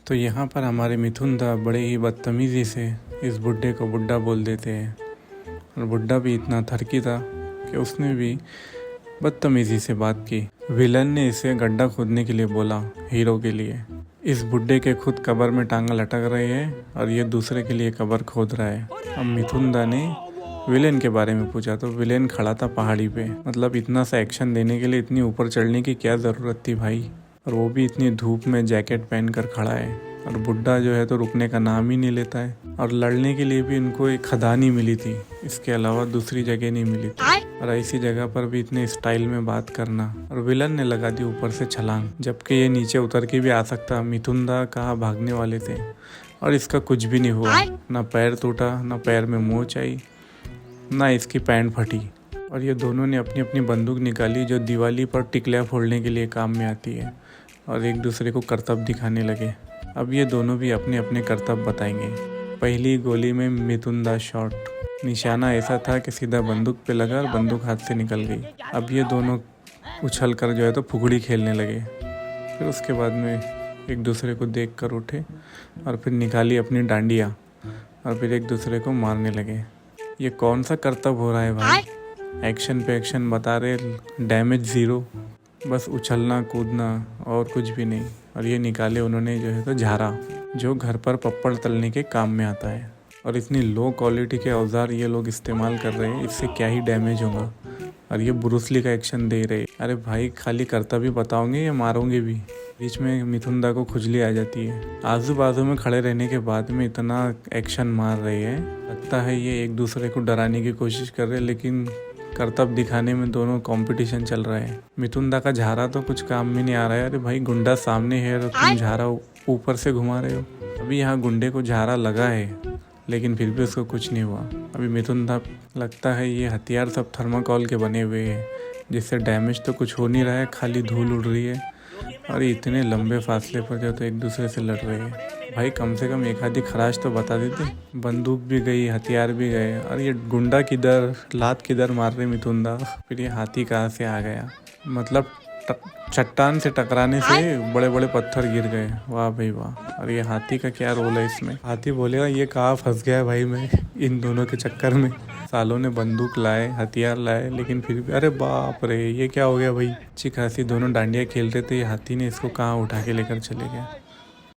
तो यहाँ पर हमारे मिथुन दा बड़े ही बदतमीज़ी से इस बुड्ढे को बुड्ढा बोल देते हैं और बुड्ढा भी इतना थरकी था कि उसने भी बदतमीज़ी से बात की। विलन ने इसे गड्ढा खोदने के लिए बोला हीरो के लिए। इस बुड्ढे के खुद कब्र में टांगा लटक रही है और ये दूसरे के लिए कब्र खोद रहा है। अब मिथुन दा ने विलेन के बारे में पूछा तो विलेन खड़ा था पहाड़ी पे। मतलब इतना सा एक्शन देने के लिए इतनी ऊपर चढ़ने की क्या ज़रूरत थी भाई, और वो भी इतनी धूप में जैकेट पहन कर खड़ा है। और बुड्ढा जो है तो रुकने का नाम ही नहीं लेता है। और लड़ने के लिए भी इनको एक खदान ही मिली थी, इसके अलावा दूसरी जगह नहीं मिली थी। और ऐसी जगह पर भी इतने स्टाइल में बात करना। और विलन ने लगा दी ऊपर से छलांग, जबकि ये नीचे उतर के भी आ सकता। मिथुन दा कहाँ भागने वाले थे और इसका कुछ भी नहीं हुआ। ना पैर टूटा, ना पैर में मोच आई, ना इसकी पैंट फटी। और ये दोनों ने अपनी अपनी बंदूक निकाली जो दिवाली पर टिकलियाँ फोड़ने के लिए काम में आती है, और एक दूसरे को करतब दिखाने लगे। अब ये दोनों भी अपने अपने करतब बताएंगे। पहली गोली में मिथुन दा शॉट, निशाना ऐसा था कि सीधा बंदूक पे लगा और बंदूक हाथ से निकल गई। अब ये दोनों उछल कर जो है तो फुगड़ी खेलने लगे। फिर उसके बाद में एक दूसरे को देख कर उठे और फिर निकाली अपनी डांडिया और फिर एक दूसरे को मारने लगे। ये कौन सा करतब हो रहा है भाई? एक्शन पे एक्शन बता रहे, डैमेज ज़ीरो, बस उछलना कूदना और कुछ भी नहीं। और ये निकाले उन्होंने जो है तो झारा, जो घर पर पप्पड़ तलने के काम में आता है। और इतनी लो क्वालिटी के औजार ये लोग इस्तेमाल कर रहे हैं, इससे क्या ही डैमेज होगा। और ये ब्रूसली का एक्शन दे रहे। अरे भाई खाली करतब ही बताओगे या मारोगे भी? बीच में मिथुन दा को खुजली आ जाती है। आजू बाजू में खड़े रहने के बाद में इतना एक्शन मार रहे हैं, लगता है ये एक दूसरे को डराने की कोशिश कर रहे हैं, लेकिन करतब दिखाने में दोनों कंपटीशन चल रहा है। मिथुन दा का झारा तो कुछ काम में नहीं आ रहा है। अरे भाई गुंडा सामने है और तुम झारा ऊपर से घुमा रहे हो। अभी यहाँ गुंडे को झारा लगा है लेकिन फिर भी उसको कुछ नहीं हुआ। अभी मिथुन दा लगता है ये हथियार सब थर्माकोल के बने हुए हैं, जिससे डैमेज तो कुछ हो नहीं रहा है, खाली धूल उड़ रही है। और इतने लंबे फासले पर जो तो एक दूसरे से लड़ रहे हैं। भाई कम से कम एक आधी खराश तो बता देते। बंदूक भी गई, हथियार भी गए, और ये गुंडा किधर, लात किधर मार रहे मिथुन दा। फिर ये हाथी कहाँ से आ गया? मतलब चट्टान से टकराने से बड़े बड़े पत्थर गिर गए। वाह भाई वाह। और ये हाथी का क्या रोल है इसमें? हाथी बोलेगा ये कहाँ फंस गया है भाई मैं इन दोनों के चक्कर में। सालों ने बंदूक लाए, हथियार लाए, लेकिन फिर भी अरे बाप रे ये क्या हो गया भाई। अच्छी खासी दोनों डांडिया खेल रहे थे, ये हाथी ने इसको कहाँ उठा के लेकर चले गया।